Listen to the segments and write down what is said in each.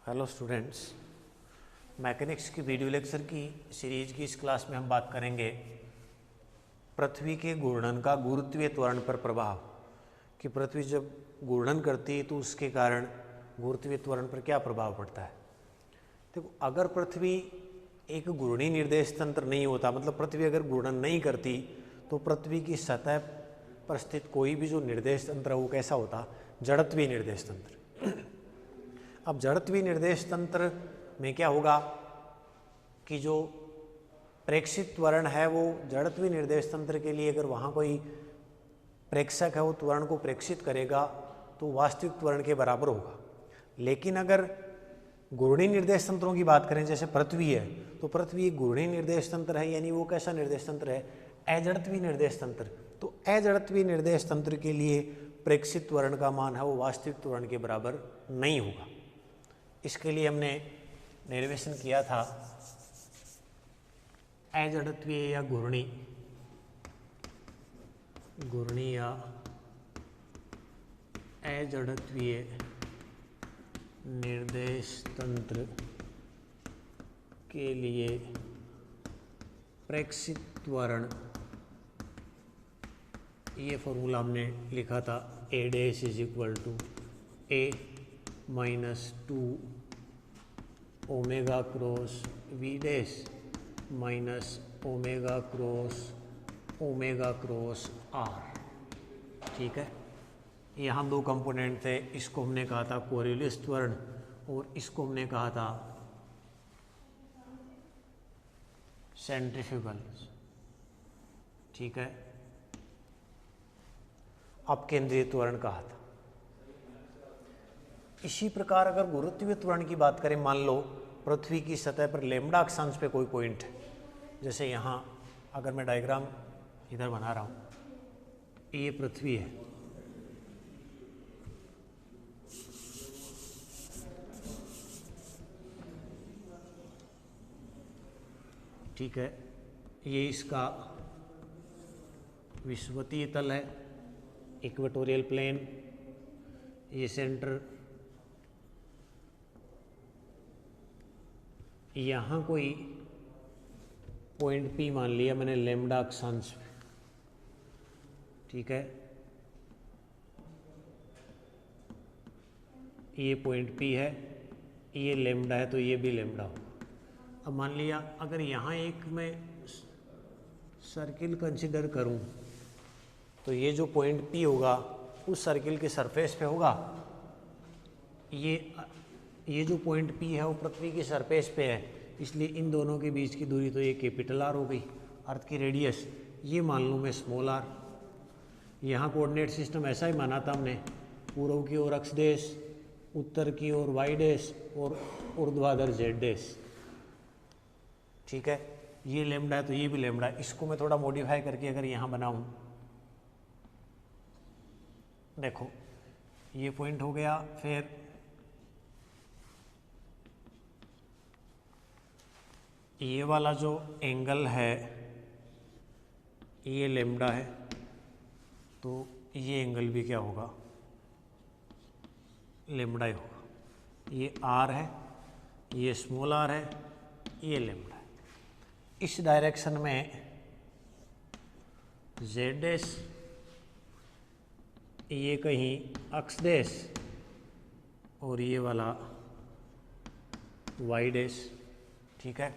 Hello students, mechanics की video lecture की series की इस क्लास में हम बात करेंगे पृथ्वी के घूर्णन का गुरुत्वीय त्वरण पर प्रभाव। कि पृथ्वी जब घूर्णन करती है तो उसके कारण गुरुत्वीय त्वरण पर क्या प्रभाव पड़ता है। देखो, अगर पृथ्वी एक घूर्णी निर्देश तंत्र नहीं होता, मतलब पृथ्वी अगर घूर्णन नहीं करती, तो पृथ्वी की सतह पर स्थित कोई भी जो निर्देश तंत्र है वो कैसा होता, जड़त्वीय निर्देश तंत्र। अब जड़त्वीय निर्देश तंत्र में क्या होगा कि जो प्रेक्षित त्वरण है वो जड़त्वीय निर्देश तंत्र के लिए, अगर वहाँ कोई प्रेक्षक है वो त्वरण को प्रेक्षित करेगा तो वास्तविक त्वरण के बराबर होगा। लेकिन अगर घूर्णी निर्देश तंत्रों की बात करें, जैसे पृथ्वी है, तो पृथ्वी एक घूर्णी निर्देश तंत्र है, यानी वो कैसा निर्देश तंत्र है, अजड़त्वीय निर्देश तंत्र। तो अजड़त्वीय निर्देश तंत्र के लिए प्रेक्षित त्वरण का मान है वो वास्तविक त्वरण के बराबर नहीं होगा। इसके लिए हमने डेरिवेशन किया था अजड़त्वीय या घूर्णी या अजड़त्वीय निर्देश तंत्र के लिए प्रेक्षित त्वरण, ये फॉर्मूला हमने लिखा था A dash is equal to A minus 2 omega cross V dash minus omega cross R। ठीक है, यहाँ दो कंपोनेंट थे, इसको हमने कहा था कोरियोलिस त्वरण और इसको हमने कहा था सेंट्रीफ्यूगल। ठीक है, अपकेंद्रीय त्वरण कहा था। इसी प्रकार अगर गुरुत्वीय त्वरण की बात करें, मान लो पृथ्वी की सतह पर लैम्ब्डा अक्षांश पे कोई पॉइंट है, जैसे यहाँ अगर मैं डायग्राम इधर बना रहा हूँ, ये पृथ्वी है, ठीक है, ये इसका विषुवतीय तल है, इक्वेटोरियल प्लेन, ये सेंटर, यहाँ कोई पॉइंट P मान लिया मैंने लैम्ब्डा अक्षांश पे। ठीक है, ये पॉइंट P है, ये लैम्ब्डा है तो ये भी लैम्ब्डा होगा। अब मान लिया अगर यहाँ एक मैं सर्किल कंसिडर करूँ तो ये जो पॉइंट P होगा उस सर्किल के सरफेस पे होगा। ये जो पॉइंट P है वो पृथ्वी की सरफेस पे है, इसलिए इन दोनों के बीच की दूरी तो ये कैपिटल R हो गई, अर्थ की रेडियस, ये मान लूँ मैं स्मॉल r। यहाँ कोऑर्डिनेट सिस्टम ऐसा ही माना था हमने, पूर्व की ओर x डैश, उत्तर की ओर y डैश और ऊर्ध्वाधर z डैश। ठीक है, ये लैम्ब्डा है तो ये भी लैम्ब्डा है। इसको मैं थोड़ा मॉडिफाई करके अगर यहाँ बनाऊँ, देखो ये पॉइंट हो गया, फिर ये वाला जो एंगल है ये लैम्ब्डा है, तो ये एंगल भी क्या होगा, लैम्ब्डा ही होगा। ये R है, ये स्मॉल r है, ये लैम्ब्डा है। इस डायरेक्शन में z डैश, ये कहीं x डैश और ये वाला y डैश। ठीक है,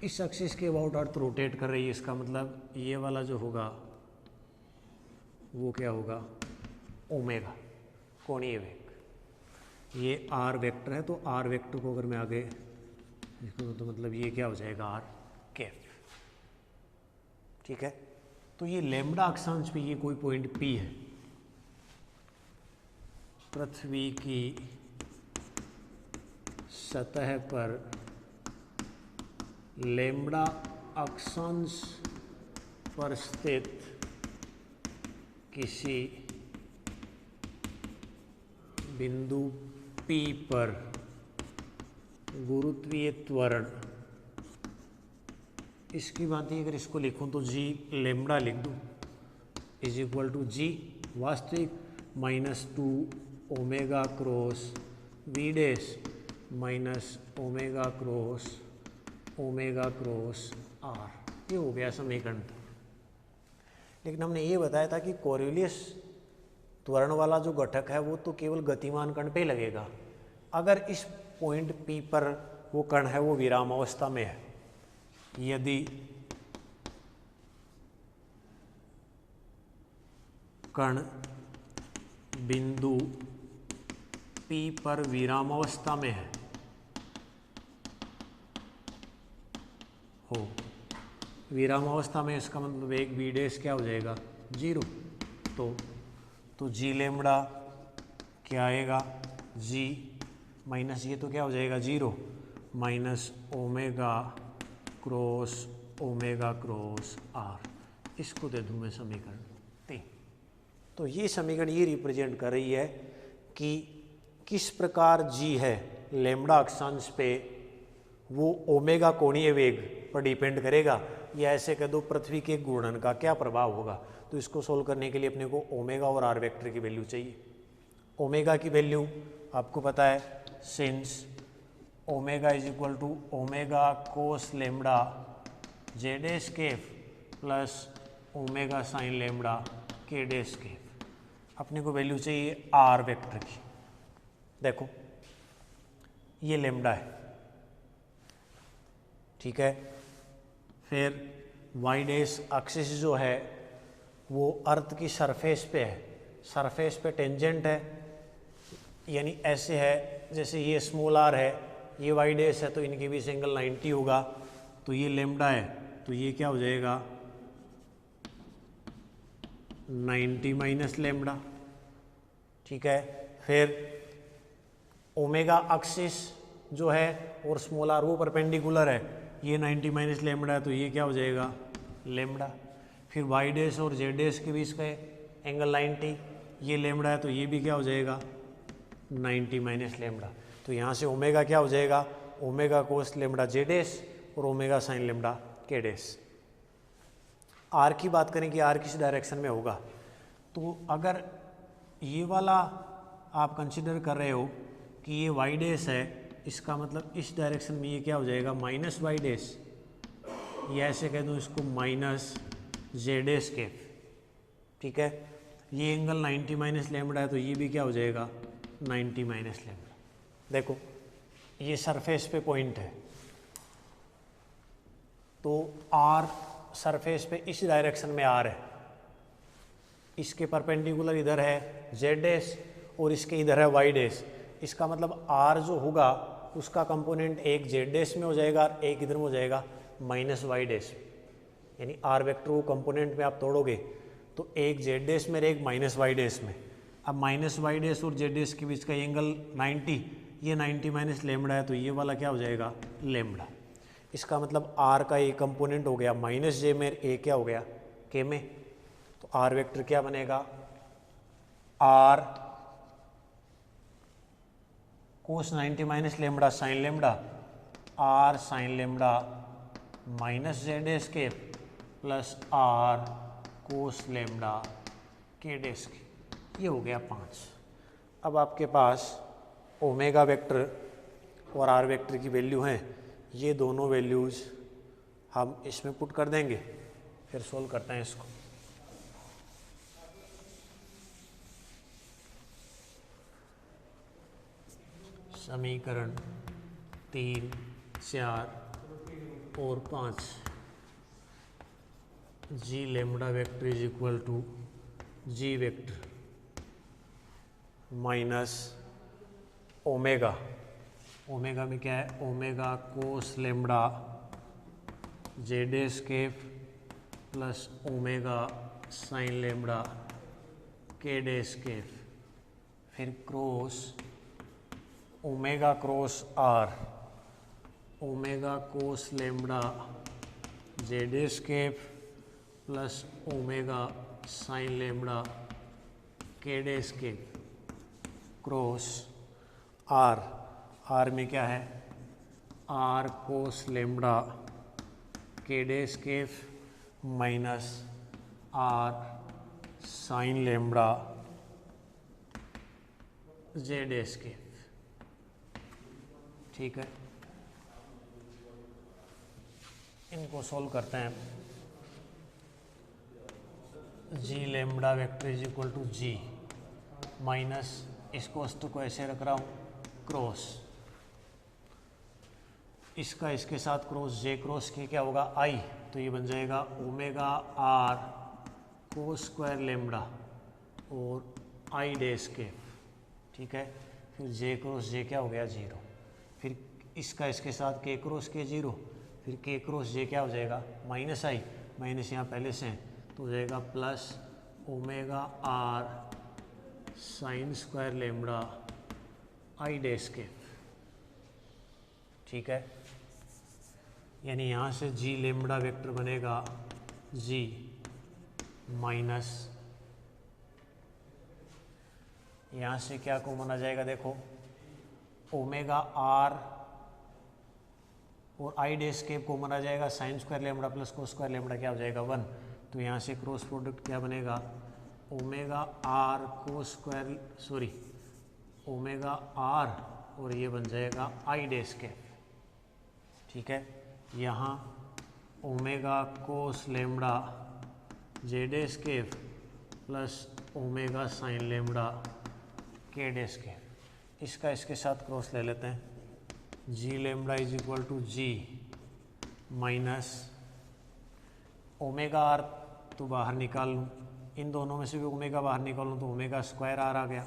इस एक्सिस के अबाउट अर्थ रोटेट कर रही है, इसका मतलब ये वाला जो होगा वो क्या होगा, ओमेगा, कोणीय वेग। ये r वेक्टर है, तो r वेक्टर को अगर मैं आगे लिखूँ तो मतलब ये क्या हो जाएगा, r कैप। ठीक है, तो ये लैम्ब्डा अक्षांश पे ये कोई पॉइंट P है, पृथ्वी की सतह पर लैम्ब्डा अक्षांश पर स्थित किसी बिंदु P पर गुरुत्वीय त्वरण, इसकी बात ही अगर इसको लिखूं तो G लैम्ब्डा लिख दूं, इज इक्वल टू G वास्तविक -2 omega cross V dash minus omega cross R, ये हो गया समीकरण। लेकिन हमने ये बताया था कि कोरिलेस त्वरण वाला जो घटक है वो तो केवल गतिमान कण पे लगेगा। अगर इस पॉइंट P पर वो कण है वो विराम अवस्था में है, यदि कण बिंदु P पर विराम अवस्था में है हो, विराम अवस्था में, इसका मतलब एक बी डैश क्या हो जाएगा 0। तो जी लेमड़ा क्या आएगा, जी माइनस ये तो क्या हो जाएगा 0 माइनस ओमेगा क्रॉस आर। इसको दे दूँ मैं समीकरण 3। तो ये समीकरण ये रिप्रेजेंट कर रही है कि किस प्रकार जी है लेमड़ा अक्षांश पे वो ओमेगा कोणीय वेग पर डिपेंड करेगा, या ऐसे कह दो पृथ्वी के घूर्णन का क्या प्रभाव होगा। तो इसको सोल्व करने के लिए अपने को ओमेगा और आर वेक्टर की वैल्यू चाहिए। ओमेगा की वैल्यू आपको पता है, since omega is equal to omega cos lambda J dash cap plus omega sine lambda K dash cap, अपने को वैल्यू चाहिए आर वेक्टर की। देखो ये लेमड़ा है, ठीक है। फिर वाई डैश एक्सिस जो है वो अर्थ की सरफेस पे है, सरफेस पे टेंजेंट है, यानी ऐसे है जैसे ये स्मॉल आर है, ये वाई डैश है, तो इनके बीच एंगल 90 होगा। तो ये लेमड़ा है तो ये क्या हो जाएगा 90 माइनस लेमड़ा, ठीक है। फिर ओमेगा एक्सिस जो है और स्मॉल आर वो परपेंडिकुलर है, ये 90 माइनस लेमड़ा है तो ये क्या हो जाएगा लेमड़ा। फिर वाई डैश और जेड डैश के बीच का एंगल 90, ये लेमड़ा है तो ये भी क्या हो जाएगा 90 माइनस लेमड़ा। तो यहाँ से ओमेगा क्या हो जाएगा omega cos lambda J dash और omega sine lambda K dash. Are की बात करें कि आर किस डायरेक्शन में होगा, तो अगर ये वाला आप कंसिडर कर रहे हो कि ये वाई डैश है, इसका मतलब इस डायरेक्शन में ये क्या हो जाएगा माइनस वाई डैश, या ऐसे कह दूँ इसको माइनस जे डैश केफ, ठीक है। ये एंगल 90 माइनस लेमड़ा है तो ये भी क्या हो जाएगा 90 माइनस लेमड़ा। देखो ये सरफेस पे पॉइंट है, तो आर सरफेस पे इस डायरेक्शन में आर है, इसके परपेंडिकुलर इधर है जेड डैश और इसके इधर है वाई डैश। इसका मतलब आर जो होगा उसका कंपोनेंट एक जेड डैश में हो जाएगा और एक इधर में हो जाएगा माइनस वाई डैश, यानी आर वेक्टर को कंपोनेंट में आप तोड़ोगे तो एक जेड डैश में और एक माइनस वाई डैश में। अब माइनस वाई डैश और जेड डैश के बीच का एंगल 90, ये 90 माइनस लेमड़ा है तो ये वाला क्या हो जाएगा लेमड़ा। इसका मतलब आर का ये कंपोनेंट हो गया माइनस जे में, ए क्या हो गया के में। तो आर वेक्टर क्या बनेगा R cos 90 minus lambda sine lambda, R sine lambda minus Z dash K plus R cos lambda K dash K. ये हो गया 5। अब आपके पास ओमेगा वेक्टर और आर वेक्टर की वैल्यू हैं, ये दोनों वैल्यूज़ हम इसमें पुट कर देंगे, फिर सोल्व करते हैं इसको। समीकरण 3, 4 और 5, G lambda vector is equal to G vector minus omega, omega में क्या है omega cos lambda J dash cap plus omega sine lambda K dash cap, फिर cross omega cross R, omega cos lambda J dash cap plus omega sine lambda K dash cap cross R, R में क्या है R cos lambda K dash cap minus R sine lambda J dash cap. ठीक है, इनको solve करते हैं। G lambda vector is equal to G minus, इसको वस्तु को ऐसे रख रहा हूँ क्रॉस, इसका इसके साथ क्रॉस, जे क्रॉस के क्या होगा आई, तो ये बन जाएगा omega R cos square lambda और आई डैश के, ठीक है। फिर जे क्रॉस जे क्या हो गया 0, फिर इसका इसके साथ के क्रॉस के 0, फिर के क्रॉस जे क्या हो जाएगा माइनस आई, माइनस यहाँ पहले से है तो हो जाएगा plus omega R sine square lambda I dash K, ठीक है। यानी यहाँ से जी लेमडा वेक्टर बनेगा जी माइनस, यहाँ से क्या कॉमन आ जाएगा देखो, ओमेगा आर और आई डैश के कॉमन आ जाएगा, sign square lambda plus cos square lambda क्या हो जाएगा 1, तो यहाँ से क्रॉस प्रोडक्ट क्या बनेगा omega R cos square, sorry omega R और ये बन जाएगा आई डैश के, ठीक है। यहाँ omega cos lambda J dash K plus omega sine lambda K dash K, इसका इसके साथ क्रॉस ले लेते हैं, G lambda is equal to G minus omega R तो बाहर निकाल लूँ, इन दोनों में से भी ओमेगा बाहर निकाल लूँ तो ओमेगा स्क्वायर आर आ गया,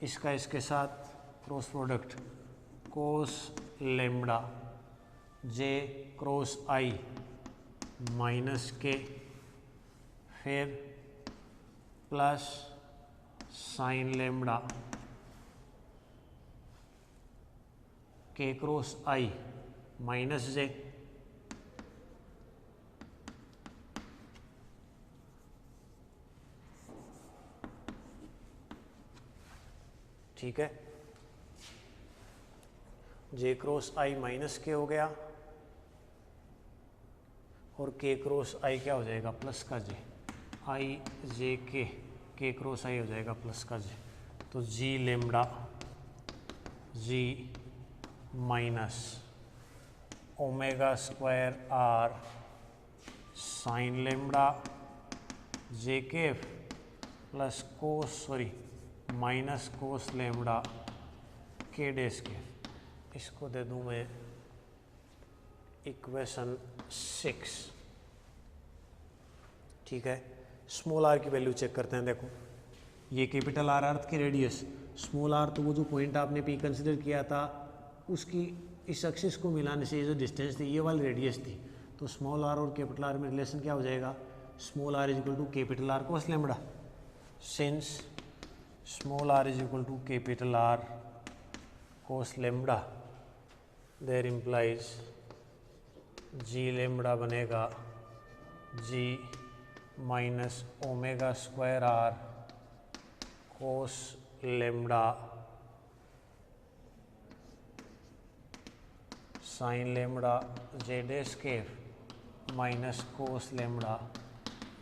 इसका इसके साथ क्रॉस प्रोडक्ट कोस लेमडा जे क्रॉस आई माइनस के, फिर प्लस साइन लेमडा के क्रॉस आई माइनस जे, ठीक है। जे क्रॉस आई माइनस के हो गया और के क्रॉस आई क्या हो जाएगा प्लस का जे, आई जे के क्रॉस आई हो जाएगा प्लस का जे, तो G lambda G minus omega square R sine lambda J K plus cos sorry minus cos lambda K dash K, इसको दे दूं मैं इक्वेशन 6, ठीक है। स्मॉल आर की वैल्यू चेक करते हैं, देखो ये कैपिटल आर अर्थ की रेडियस, स्मॉल आर तो वो जो पॉइंट आपने पी कंसिडर किया था उसकी इस एक्सिस को मिलाने से ये जो डिस्टेंस थी ये वाली रेडियस थी, तो स्मॉल आर और कैपिटल आर में रिलेशन क्या हो जाएगा, small R is equal to capital R cos lambda, since small R is equal to capital R cos lambda, there implies G lambda बनेगा G minus omega square R cos lambda sine lambda J dash K minus cos lambda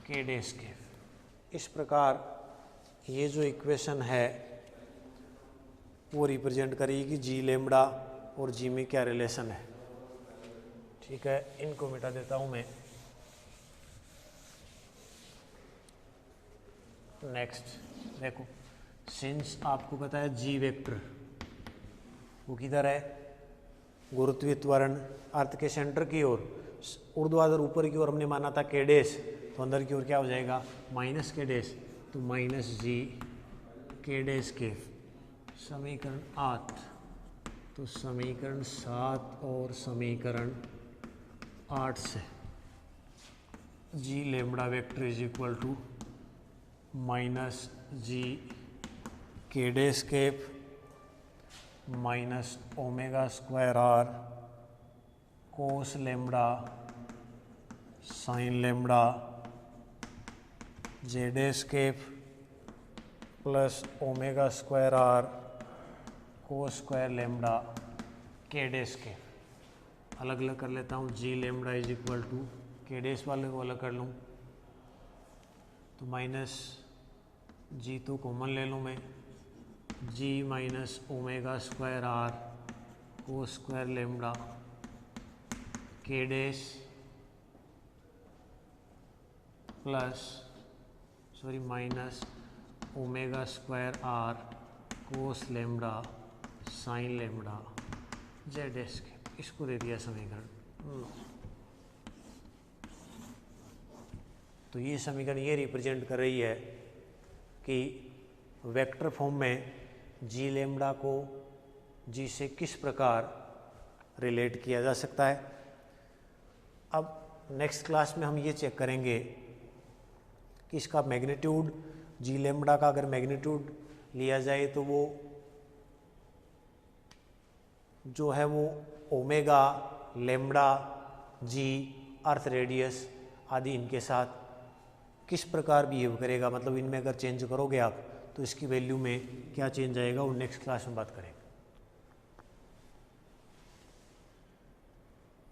K dash K. इस प्रकार ये जो equation है वो represent करेगी g lambda और जी में क्या रिलेशन है, ठीक है। इनको मिटा देता हूँ मैं। नेक्स्ट देखो, सिंस आपको पता है जी वेक्टर वो किधर है, गुरुत्वीय त्वरण अर्थ के सेंटर की ओर, ऊर्ध्वाधर ऊपर की ओर हमने माना था के डैश, तो अंदर की ओर क्या हो जाएगा माइनस के डैश, तो माइनस जी के डैश के। समीकरण 8, तो समीकरण 7 और समीकरण 8 से G lambda vector is equal to minus G K dash cap minus omega square R cos lambda sine lambda J dash cap plus omega square R cos square lambda K dash cap. अलग अलग कर लेता हूँ, G lambda is equal to K dash वाले को अलग कर लूँ तो माइनस जी तो कॉमन ले लूँ मैं, G minus omega square R को square lambda K dash plus minus omega square R cos lambda sine lambda Z S K, इसको दे दिया समीकरण। तो ये समीकरण ये रिप्रेजेंट कर रही है कि वेक्टर फॉर्म में जी लेमडा को जी से किस प्रकार रिलेट किया जा सकता है। अब नेक्स्ट क्लास में हम ये चेक करेंगे कि इसका मैग्नीट्यूड जी लेमडा का अगर मैग्नीट्यूड लिया जाए तो वो जो है वो ओमेगा लेमडा जी अर्थ रेडियस आदि इनके साथ किस प्रकार बिहेव करेगा, मतलब इनमें अगर चेंज करोगे आप तो इसकी वैल्यू में क्या चेंज आएगा वो नेक्स्ट क्लास में बात करेंगे।